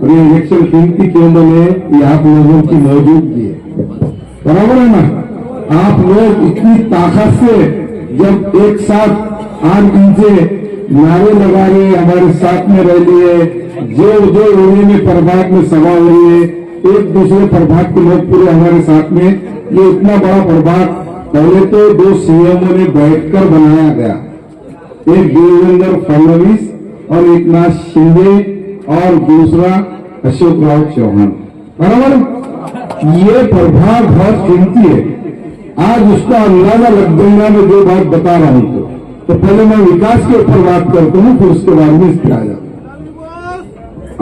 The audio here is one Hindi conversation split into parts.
और ये इलेक्शन कीमती क्यों बने? ये आप लोगों की मौजूदगी है, बराबर है ना? आप लोग इतनी ताकत से जब एक साथ आग नीचे नारे लगा रहे, हमारे साथ में रह लिए, जो एरिया में प्रभाग में सभा हुई है, एक दूसरे प्रभाग के लोग पूरे हमारे साथ में, ये इतना बड़ा प्रभाग पहले तो 2 सीएमओ ने बैठकर बनाया गया, एक देवेंद्र फडणवीस और एक नाथ शिंदे और दूसरा अशोक राव चौहान, बराबर। ये प्रभाग बहुत कीमती है। आज उसका अंदाजा लग जाएगा। मैं जो बात बता रहा हूं तो पहले मैं विकास के ऊपर बात करता हूं, फिर उसके बाद में इस पे आ जाता हूं।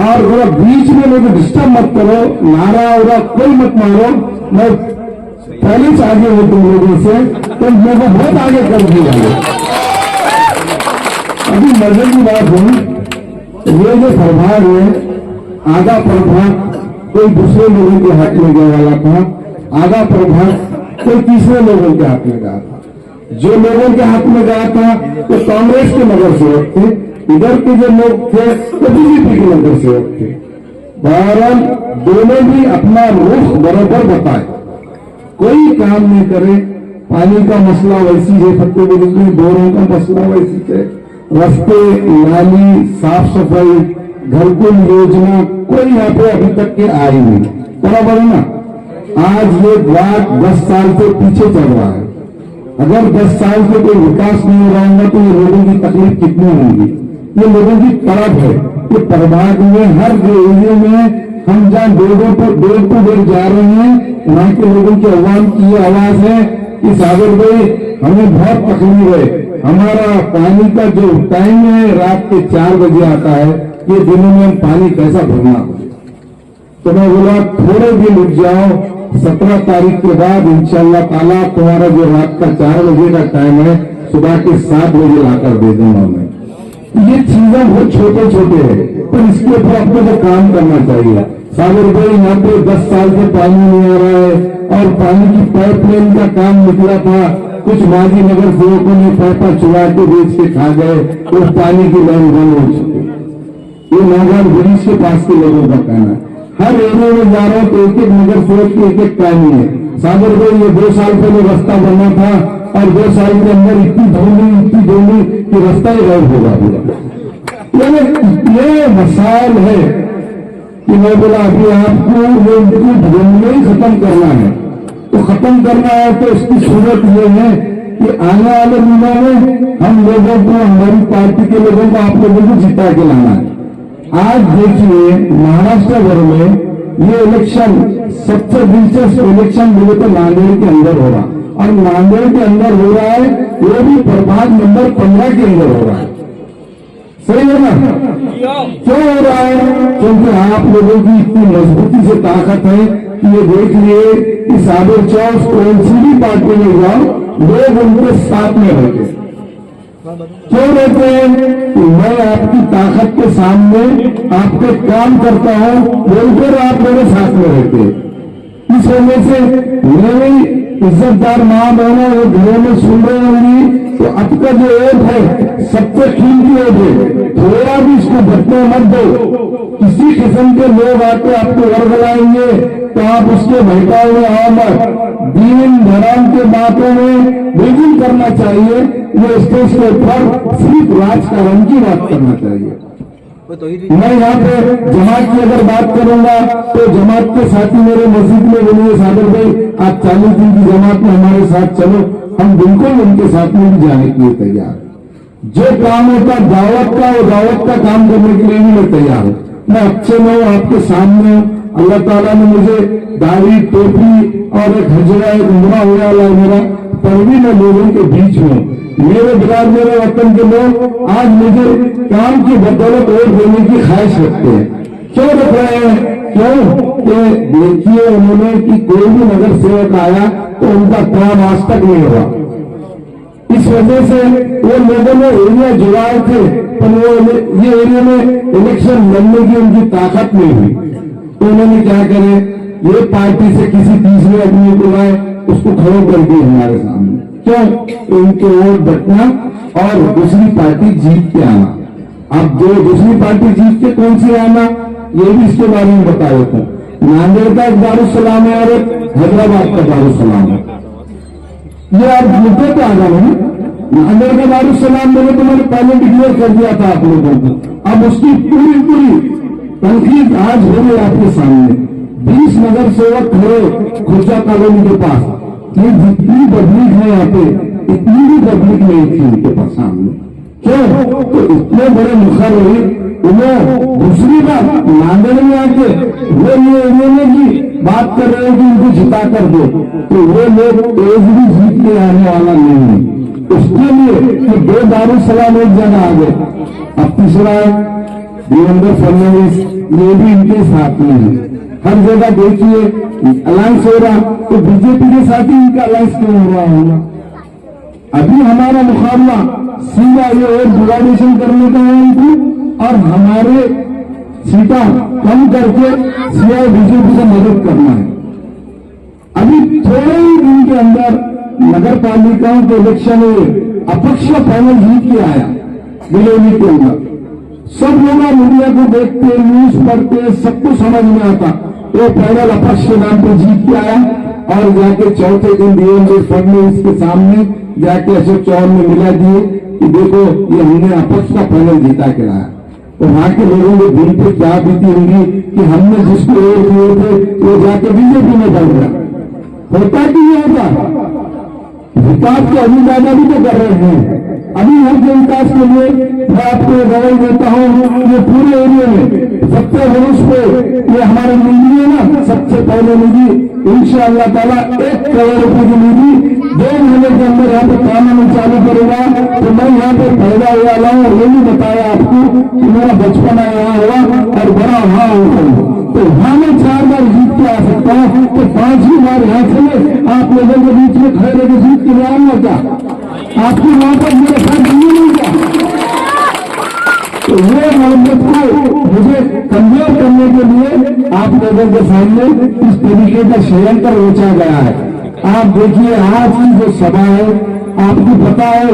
और थोड़ा बीच में मुझे डिस्टर्ब मत करो, नारा और कोई मत मारो। मैं पहले से आगे हूं तुम लोगों से, तो मेरे को बहुत आगे कर दिया। अभी मजे की बात हुई, ये जो प्रभाग है, आधा प्रभाग कोई दूसरे लोगों के हाथ में गया वाला था, आधा प्रभाग कोई तीसरे लोगों के हाथ में गया था। जो लोगों के हाथ में गया था तो कांग्रेस के नगर सेवक थे, इधर के जो लोग थे तो बीजेपी के नगर सेवक थे। बहरहाल दोनों भी अपना रुख बराबर बताए, कोई काम नहीं करे। पानी का मसला वैसी है, फतेहपुर में बोरों का मसला वैसी है, रास्ते नाली साफ सफाई घरकुल योजना कोई यहाँ पे अभी तक के आई नहीं, बराबर है ना? आज ये बात 10 साल से पीछे चल रहा है। अगर 10 साल से कोई विकास नहीं हो रहा होगा तो ये लोगों की तकलीफ कितनी होगी? ये लोगों की तड़प है कि प्रभाग में हर एरिया में हम जहाँ डेरों पर देर टू देर जा रहे हैं, वहां के लोगों की आवाम की ये आवाज है कि सागर भाई हमें बहुत तकलीफ है, हमारा पानी का जो टाइम है रात के 4 बजे आता है, ये दिनों में हम पानी कैसा भरना हो? तो मैं बोला थोड़े दिन रुक जाओ, 17 तारीख के बाद इंशाअल्लाह ताला तुम्हारा जो रात का 4 बजे का टाइम है, सुबह के 7 बजे लाकर दे दूंगा मैं। ये चीजें बहुत छोटे छोटे हैं, पर इसके ऊपर आपको तो काम करना चाहिए। सागर भाई यहाँ पे 10 साल से पानी नहीं आ रहा है और पानी की पाइपलाइन का काम निकला था, कुछ माजी नगर सेवकों ने पैसा चुरा के बेच के खा गए, उस पानी की लाइन बंद हो चुकी। ये नागार ब्रिज के पास के लोगों का कहना है। हर एरिया में जा रहा हूं तो एक एक नगर सेवक की एक एक टाइम है। सागर भाई ये 2 साल पहले रास्ता बना था और 2 साल के अंदर इतनी धूली कि रास्ता ही गायब होगा पूरा। ये मसाइल है कि मैं बोला अभी आपको वो इनकी धूल ही खत्म करना है। तो खत्म करना है तो इसकी सूरत ये है कि आने वाले दिनों में हम लोगों को, हमारी पार्टी के लोगों को, आप लोगों को जिता के लाना है। आज देखिए महाराष्ट्र भर में ये इलेक्शन सबसे दिलचस्प इलेक्शन बोले तो नांदेड़ के अंदर हो रहा, और नांदेड़ के अंदर हो रहा है वो भी प्रभाग नंबर 15 के अंदर हो रहा है। सही है ना? क्यों हो रहा है? क्योंकि आप लोगों की इतनी मजबूती से ताकत है कि ये देख लिए कि सागर चौक कौन सी भी पार्टी में जाओ, लोग उनके साथ में रहते। क्यों रहते हैं? मैं आपकी ताकत के सामने आपके काम करता हूं, बोलकर आप मेरे साथ में रहते। इस वजह से मेरी इज्जतदार मां बहनों वो घरों में सुन रहे होंगी तो आपका जो वोट है सबसे कीमती वोट है, थोड़ा भी इसको घटने मत दो। किसी किस्म के लोग आके आपको वर्गलाएंगे तो आप उसके बहकाए हुए आओ मत। दीन धर्म के बातों में बिल्कुल करना चाहिए, ये स्टेज के ऊपर सिर्फ राजकारण की बात करना चाहिए। मैं यहाँ पे जमात की अगर बात करूंगा तो जमात के साथी मेरे मस्जिद में बोलिए सागर भाई आप 40 दिन की जमात में हमारे साथ चलो, हम बिल्कुल उनके साथ में भी जाने के लिए तैयार। जो काम होता दावत का, वो दावत का काम करने के लिए भी मैं तैयार हूँ। मैं अच्छे में हूँ, आपके सामने हूँ। अल्लाह ताला ने मुझे दाढ़ी टोपी और एक हजरा एक उम्रा होने वाला है मेरा, पर भी मैं लोगों के बीच में मेरे बिराद मेरे वतन के लोग आज मुझे काम की बदौलत वोट देने की ख्वाहिश रखते हैं। क्यों रख रहे हैं? क्यों कि देखिए उन्होंने कि कोई भी नगर सेवक आया तो उनका काम आज तक नहीं हुआ। इस वजह से वो लोगों ने एरिया जुड़ाए थे, पर वो ये एरिया में इलेक्शन लड़ने की उनकी ताकत नहीं हुई। तो उन्होंने क्या करे, ये पार्टी से किसी तीसरे आदमी को लाए, उसको खड़ो कर दिए हमारे सामने। क्यों? उनके वोट बटना और दूसरी पार्टी जीत के आना। अब जो दूसरी पार्टी जीत के कौन सी आना, ये भी इसके बारे में बता देता हूँ। नांदेड़ का एक दारुसलाम है और एक हैदराबाद का दारुसलाम है। ये आप मुद्दे पे आ गए हैं। नांदेड़ का दारुसलाम मैंने तो मैंने पहले डिक्लेयर कर दिया था आप लोगों को, अब उसकी पूरी तनकीद आज हो रही आपके सामने। 20 नगर सेवक खड़े खुर्जा कॉलोनी के पास, ये जितनी पब्लिक है यहाँ पे इतनी भी पब्लिक नहीं थी उनके पास सामने। क्यों? तो इतने बड़े मुखर हुई उन्हें दूसरी बात नांदेड़ में आके वो ये की बात कर रहे हैं कि उनको जिता कर दो, तो वो लोग एक भी जीत के आने वाला नहीं है। उसके लिए कि 2 दारुसलाम एक जगह आ गए। अब तीसरा देवेंद्र फडणवीस ये भी इनके साथ में है। हर जगह देखिए अलायंस हो रहा, तो बीजेपी के साथ ही इनका अलायंस क्यों हो रहा होगा? अभी हमारा मुकाबला सीधा ये और डिवाइडेशन करने का है इनको, और हमारे सीटा कम करके सीआई बीजेपी से मदद करना है। अभी थोड़े ही दिन के अंदर नगर पालिकाओं के इलेक्शन में अपक्ष पैनल जीत के आया बिलोनी के अंदर। सब लोग मीडिया को देखते, न्यूज पढ़ते, सबको समझ में आता वो पैनल अपक्ष के नाम पर जीत के आया, और जाके चौथे दिन देवेंद्र फडणवीस के सामने जाके अशोक चौहान में मिला दिए कि देखो ये हमने अपक्ष का पैनल जीता के लाया। तो वहां के लोगों के दिल पे क्या बीती होंगी कि हमने जिसको वोट दिए थे वो जाके बीजेपी में बढ़ गया। होता कि नहीं होता? विकास के अभिदादा भी तो कर रहे हैं। अभी हर के विकास के लिए मैं आपको गवाही देता हूँ, ये पूरे एरिया में सबसे वरुष पे ये हमारे निधि है ना, सबसे पहले निधि इंशाअल्लाह ताला 1 करोड़ रुपए की निधि 2 महीने के अंदर यहाँ पे काम में चालू करेगा। तो मैं यहाँ पे पैदा हुआ लाऊं और ये भी बताया आपको कि मेरा बचपना यहाँ हुआ और बड़ा वहां हुआ, तो वहां में 4 बार जीत के आ सकता हूँ, तो 5वीं बार यहाँ से आप लोगों के बीच में खड़े रहकर जीत के आऊंगा क्या? आपकी वहां पर मेरे साथ नहीं क्या? तो ये मोहब्बत को मुझे कमजोर करने के लिए आप लोगों के सामने इस तरीके का षड्यंत्र रचा गया है। आप देखिए आज की जो सभा है आपको पता है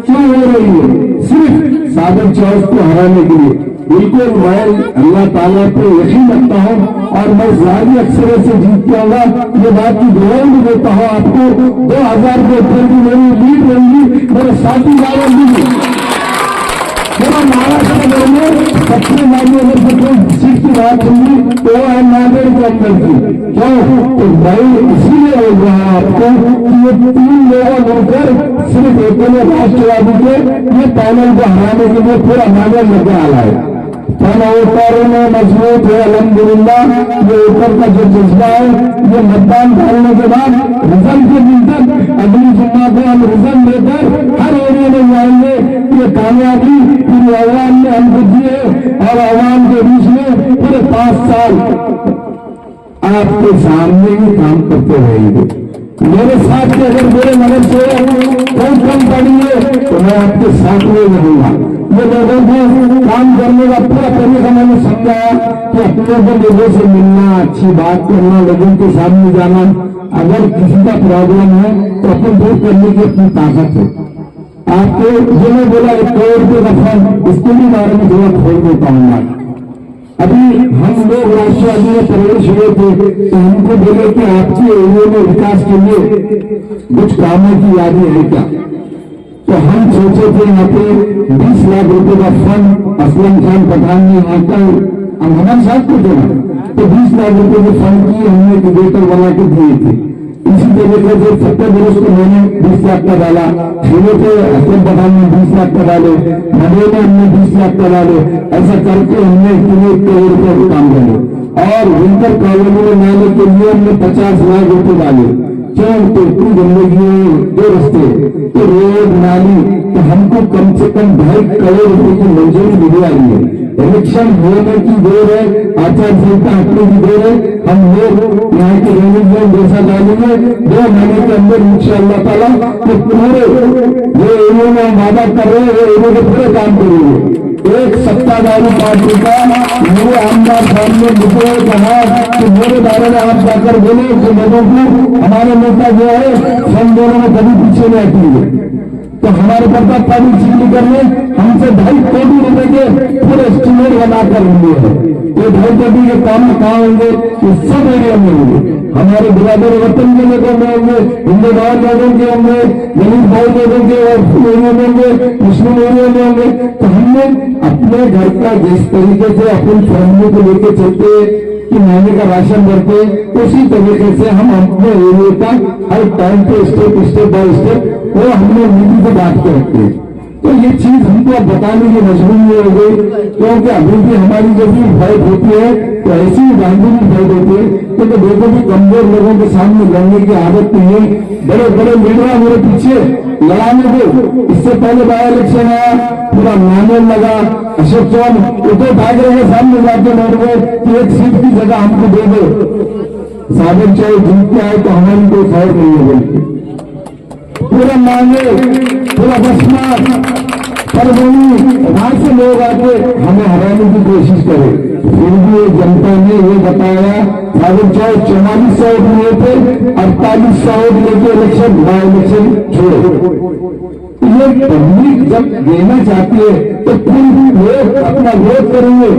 क्यों हो रही है? सिर्फ साबिर चौथ को हराने के लिए। बिल्कुल मैं अल्लाह ताला पे यकीन रखता हूँ और मैं ज़ाहिरी अक्सर से जीत के आऊंगा, ये बात की गवाही भी देता हूँ आपको। 2000 के ऊपर भी मेरी लीड रहेगी, मेरे साथी गाँव भी मेरा महाराष्ट्र में सबसे ज्यादा अगर कोई सीट की बात होगी तो है नांदेड़ के अंदर की। क्यों? तो भाई इसीलिए बोल रहा हूँ आपको कि ये 3 लोग मिलकर सिर्फ एक राष्ट्रवादी के ये पैनल को हराने के लिए पूरा नांदेड़ लगे आ रहा है। ऊपर में मजबूत है अल्हम्दुलिल्लाह। ये ऊपर का जो जज्बा है ये मतदान डालने के बाद रिजल्ट के दिन तक अगली जुम्मा को हम रिजल्ट लेकर हर एरिया में जाएंगे। ये कामयाबी पूरी आवाम ने हमको दी है और आवाम के बीच में पूरे 5 साल आपके सामने ही काम करते रहेंगे। मेरे साथ के अगर मेरे मदद से कोई कम पड़ी है तो मैं आपके साथ में रहूंगा। ये लोगों को काम करने का पूरा तरीका मैंने समझाया कि अपने को लोगों से मिलना, अच्छी बात करना, लोगों के सामने जाना। अगर किसी का प्रॉब्लम है तो अपन दूर करने की अपनी ताकत है। आपको जो मैं बोला 1 करोड़ रुपये का फंड, इसके भी बारे में थोड़ा खोल देता हूँ मैं। अभी हम लोग राष्ट्रवादी में प्रवेश हुए थे तो हमको बोले कि आपके एरिया में विकास के लिए कुछ कामों की यादी है क्या? तो हम सोचे थे यहाँ पे 20 लाख रुपए का फंड असलम खान पठान ने यहाँ का हमारे साथ को देना, तो 20 लाख रुपए के फंड की हमने डिबेटर बना के दिए थे। इसी तरीके से 70 बरस को मैंने 20 लाख का डाला, खेलों पे असलम पठान ने 20 लाख का डाले, नडे में हमने 20 लाख का डाले। ऐसा करके हमने 1 करोड़ रुपए का काम डाले और विंटर कॉलोनी में नाले के लिए हमने 50 लाख रुपए डाले। क्यों? तो इतनी गंदगी है, 2 रस्ते, तो रोड नाली, तो हमको कम से कम 2.5 करोड़ रुपए की मंजूरी मिल रही है। इलेक्शन होने की देर है, आचार संहिता हटने की देर है। हम लोग यहाँ के रेवेन्यू जैसा डालेंगे 2 महीने के अंदर इंशाअल्लाह ताला तो पूरे जो एरिया में वादा कर रहे हैं एरिया के पूरे काम करेंगे। एक सत्ताधारी पार्टी का मेरे आमदार साहब ने मुझे कहा कि मेरे बारे में आप जाकर बोले कि लोगों को हमारे नेता जो है हम दोनों में कभी पीछे नहीं हटेंगे। तो हमारे प्रताप पाटिल सिकलीकर ने हमसे 2.5 करोड़ रुपए के पूरे एस्टीमेट बनाकर लिए है। ये भाई कभी के काम कहाँ होंगे, इस सब एरिया में होंगे। हमारे बिरादर वतन के लोगों में होंगे, हिंदुदार लोगों के होंगे, दलित भाई लोगों के और एरिया में होंगे, मुस्लिम एरिया में होंगे। तो हमने अपने घर का जिस तरीके से अपनी फैमिली को लेकर चलते कि महीने का राशन भरते, उसी तरीके से हम अपने एरिया का हर टाइम पे स्टेप बाय स्टेप वो हमने नीति से बात के रखते हैं। तो ये चीज हमको अब बताने की मजबूरी हो गई, क्योंकि अभी भी हमारी जब भी फाइट होती है तो ऐसी ही गांधी की फाइट होती है, क्योंकि देखो भी कमजोर लोगों के सामने लड़ने की आदत नहीं है। बड़े बड़े लीडर मेरे पीछे लड़ाने को, इससे पहले बाय इलेक्शन आया, पूरा मामूल लगा, अशोक चौहान उठे ठाकरे के सामने जाके लड़ गए कि एक सीट की जगह हमको दे दो, साबित चाहे जीत के आए तो हमारी कोई फाइट नहीं है बोल के पूरा मांगे, पूरा बसना परभनी वहां से लोग आके हमें हराने की कोशिश करे। फिर भी जनता ने ये बताया, साबित चाहे 4400 वोट लिए थे, 4800 वोट लेके इलेक्शन बाय इलेक्शन छोड़े। ये पब्लिक जब देना चाहती है तो फिर लोग अपना वोट करेंगे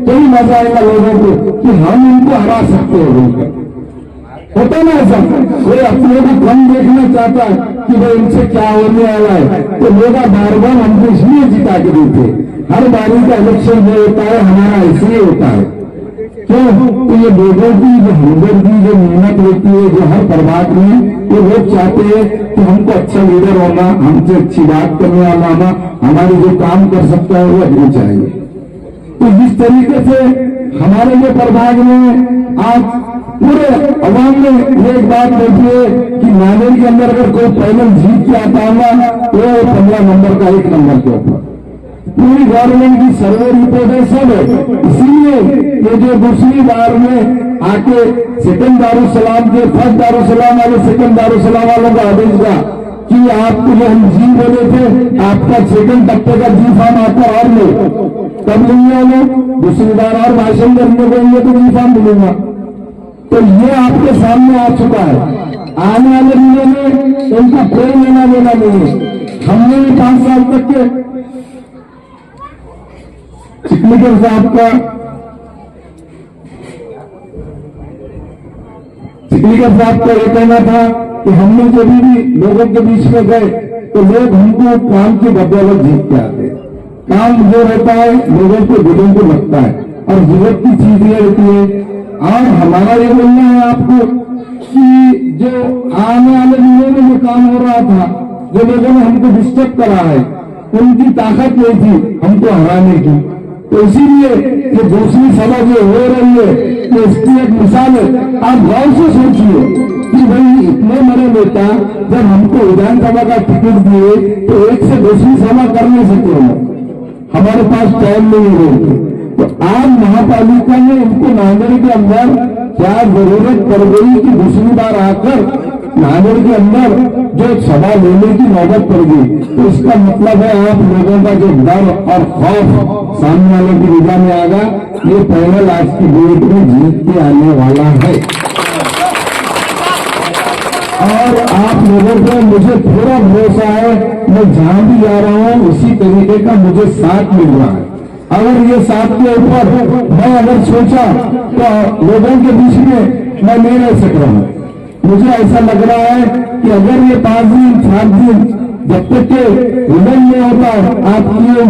तो ही मजा आएगा लोगों को कि हम इनको हरा सकते हैं। होता ना ऐसा, कोई अपने को कम देखना चाहता है कि भाई इनसे क्या होने वाला है, तो लोग बार बार हमको इसलिए जिता के देते। हर बारी का इलेक्शन जो होता है हमारा इसलिए होता है, क्यों? तो ये लोगों की जो हमदर्दी, जो मेहनत होती है, जो हर प्रभाग में वो लोग चाहते हैं कि हमको अच्छा लीडर होना, हमसे अच्छी बात करने वाला होना, हमारे जो काम कर सकता है वो अभी चाहिए। तो जिस तरीके से हमारे जो प्रभाग में आज पूरे अवाम में एक बात देखिए कि नांदेड़ के अंदर अगर कोई पैनल जीत के आता होगा तो 15 नंबर का 1 नंबर के ऊपर पूरी गवर्नमेंट की सर्वे रिपोर्ट है, सब है। इसीलिए ये जो दूसरी बार में आके सेकंड दारुसलाम के फर्स्ट दारुसलाम वाले सेकंड दारुसलाम वालों का आदेश था कि आपको जो हम जी बोले थे, आपका सेकंड टप्पे का जी फॉर्म आपका और लो, तब लेंगे लोग दूसरी बार और भाषण करने को तो जी फॉर्म मिलेगा। तो ये आपके सामने आ चुका है। आने वाले दिनों में उनका कोई लेना देना नहीं है। हमने भी 5 साल तक के चिकलीकर साहब का ये कहना था कि हमने जब भी लोगों के बीच में गए तो लोग हमको काम की बदौलत जीत के आते। काम जो रहता है लोगों को दिलों को लगता है और जरूरत की चीज ये रहती है। और हमारा ये बोलना है आपको कि जो आने वाले दिनों में जो काम हो रहा था, जो लोगों ने हमको डिस्टर्ब करा है, उनकी ताकत नहीं थी हमको हराने की। तो इसीलिए ये दूसरी सभा जो हो रही है तो इसकी एक मिसाल है। आप गौर से सोचिए कि भाई इतने बड़े नेता जब हमको विधानसभा का टिकट दिए तो एक से दूसरी सभा कर नहीं सकते हैं, हमारे पास टाइम नहीं है। तो आज महापालिका ने इनको नांदेड़ के अंदर क्या जरूरत पड़ गई कि दूसरी बार आकर नांदेड़ के अंदर जो सभा लेने की नौबत पड़ गई। तो इसका मतलब है आप लोगों का जो डर और खौफ सामने वालों की निगाह में आएगा, ये पैनल आज की डेट में जीत के आने वाला है। और आप लोगों को मुझे पूरा भरोसा है, मैं जहां भी जा रहा हूं उसी तरीके का मुझे साथ मिल रहा है। अगर ये साथ के ऊपर मैं अगर सोचा तो लोगों के बीच में मैं नहीं रह सक रहा हूं। मुझे ऐसा लग रहा है कि अगर ये 5 दिन 7 दिन जब तक के रिजल्ट नहीं होता, आपकी जो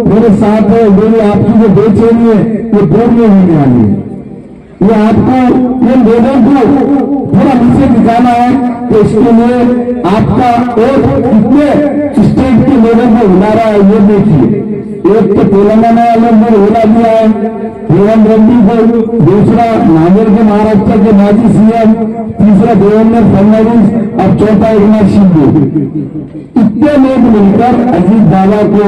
मेरे साथ है, मेरी आपकी जो बेचैनी है वो दूर नहीं होने वाली है। ये आपको ये लोगों को पूरा नीचे दिखाना है। तो इसके लिए आपका और कितने स्टेट के लोगों को हिला रहा है ये देखिए। एक तो तेलंगाना वालों ने हिला दिया है रेवंत रेड्डी को, दूसरा नांदेड़ के महाराष्ट्र के माजी सीएम, तीसरा देवेंद्र फडणवीस और चौथा एकनाथ शिंदे। इतने लोग मिलकर अजीत दादा को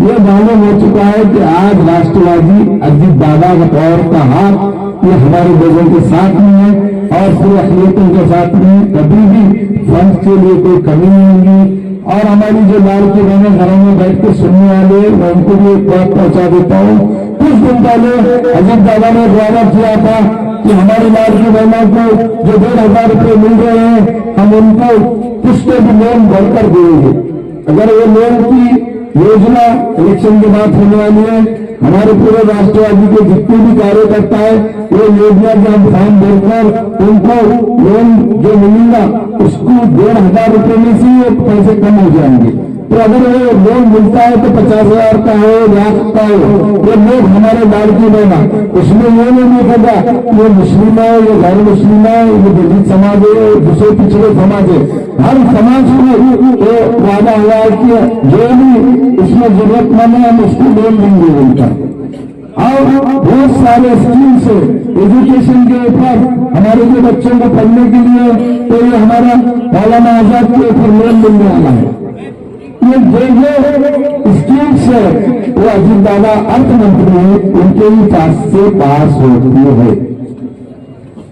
ये मालूम हो चुका है कि आज राष्ट्रवादी अजीत दादा का और का हाथ ये हमारे लोगों के साथ में है और पूरे अखिलेतों के साथ में। कभी भी फंड के लिए कोई कमी नहीं होगी। और हमारी जो लाल की बहनें घरों में बैठ के सुनने वाले, मैं उनको भी एक बात पहुंचा देता हूँ। कुछ दिन पहले अजीत दादा ने वादा किया था कि हमारी लाल की बहनों को जो 1,500 रुपये मिल रहे हैं हम उनको कुछ तो भी लोन बढ़कर देंगे। अगर वो लोन की योजना इलेक्शन के बाद होने वाली है हमारे पूरे राष्ट्रवादी के जितने भी कार्यकर्ता है वो योजना के हम फॉर्म देकर उनको लोन जो मिलेगा उसको 1,500 रुपये में से ये पैसे कम हो जाएंगे। तो अगर वो लोन मिलता है तो 50,000 का हो, लाख का हो, वो लोग हमारे लाड़की बहना उसमें ये नहीं देखा ये मुस्लिम है, ये गैर मुस्लिम है, ये दलित समाज है, दूसरे पिछड़े समाज है, हर समाज में तो वादा हुआ है कि जो भी उसमें जरूरतमंद है हम उसको लोन देंगे उनका। और बहुत सारे स्कीम्स है एजुकेशन के ऊपर हमारे जो बच्चों को पढ़ने के लिए, तो ये हमारा मौलाना आजाद के ऊपर लोन मिलने वाला है। ये जो स्कीम्स है वो अजीत दादा अर्थ मंत्री उनके ही पास से पास होती है।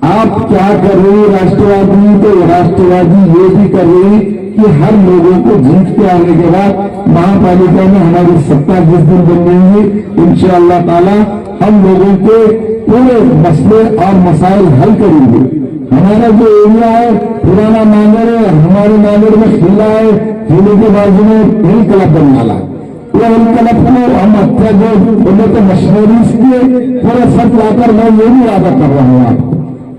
आप क्या कर रहे हैं राष्ट्रवादी, तो राष्ट्रवादी ये भी कर रहे हैं कि हर लोगों को जीत के आने के बाद महापालिका में हमारी सत्ता जिस दिन बन रही है इंशाअल्लाह ताला हम लोगों के पूरे मसले और मसाइल हल करेंगे। हमारा जो एरिया है पुराना मांगर है, हमारे मांगर में खिला है, खिले के बाजू में हिल क्लब बनने वाला है। वो हिल क्लब को हम अच्छा जो बोले तो मशीनरीज के पूरा सब लाकर मैं ये भी वादा कर रहा हूँ आपको,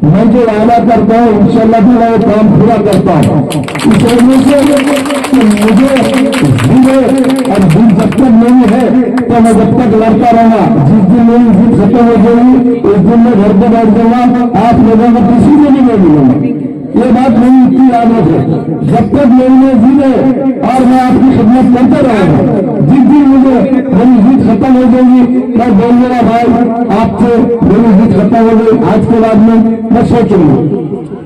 मैं जो वादा करता हूँ इंशाअल्लाह ताला वो काम पूरा करता हूँ। इस वजह से मुझे जीवे और दिन जब तक नहीं है तो मैं जब तक लड़ता रहूंगा। जिस दिन मेरी जीत खत्म हो जाएगी उस दिन मैं घर पर बैठ जाऊंगा, आप लोगों को किसी को भी नहीं मिलूंगा। ये बात मेरी इतनी आदत है, जब तक मेरी में जीवे और मैं आपकी खिदमत करते रहूंगा। जिस दिन मुझे मेरी जीत खत्म हो जाएगी मैं बोलूंगा भाई आपसे मेरी जीत खत्म हो गई, आज के बाद में मैं सोचूंगा।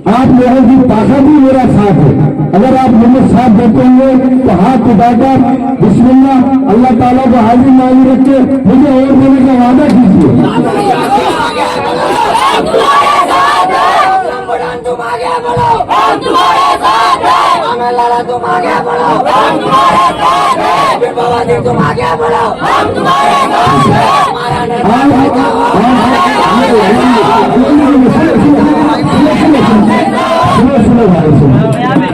आप लोगों की ताकत ही मेरा साथ है। अगर आप मुझे साथ देते होंगे तो हाथ उठाकर बिस्मिल्लाह अल्लाह ताला को हाजिर नाजिर रख के मुझे और देने का वादा कीजिए। तुम आगे बढ़ो, हम तुम्हारे साथ हैं। हमें लड़ा तुम आगे बढ़ो, हम तुम्हारे साथ हैं। फिर बाबा जी तुम आगे बढ़ो, हम तुम्हारे साथ हैं। हमारा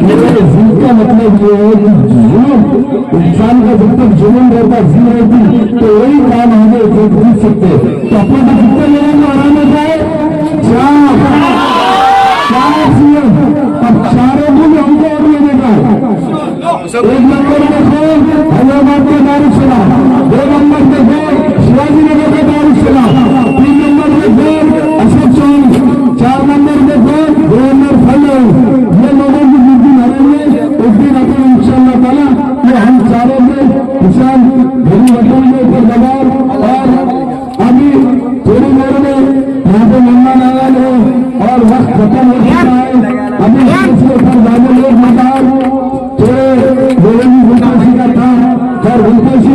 मेरे जिनका मतलब ये है कि जुनून इंसान का जब तक जुनून रहता जी रहती तो वही काम हमें जीत सकते। तो अपने को जितने लोगों को आराम होता है अब चारों को हमको और लेने का। एक नंबर देखो हैदराबाद के दारुसलाम, 2 नंबर देखो शिवाजी नगर के दारुसलाम, 3 नंबर देखो अशोक चौक, 4 नंबर देखो गवर्नर फैल। ये लोगों की जिस दिन हरेंगे उस दिन अपन इंशाअल्लाह ताला ये हम चारों में किसान भरी वतन के ऊपर दबाव। और अभी थोड़ी देर में यहाँ पे मेहमान आया है और वक्त खत्म हो चुका है। अभी इसके ऊपर ज्यादा लोग बताओ थोड़े लोगों की गुलकाशी का था, खैर गुलकाशी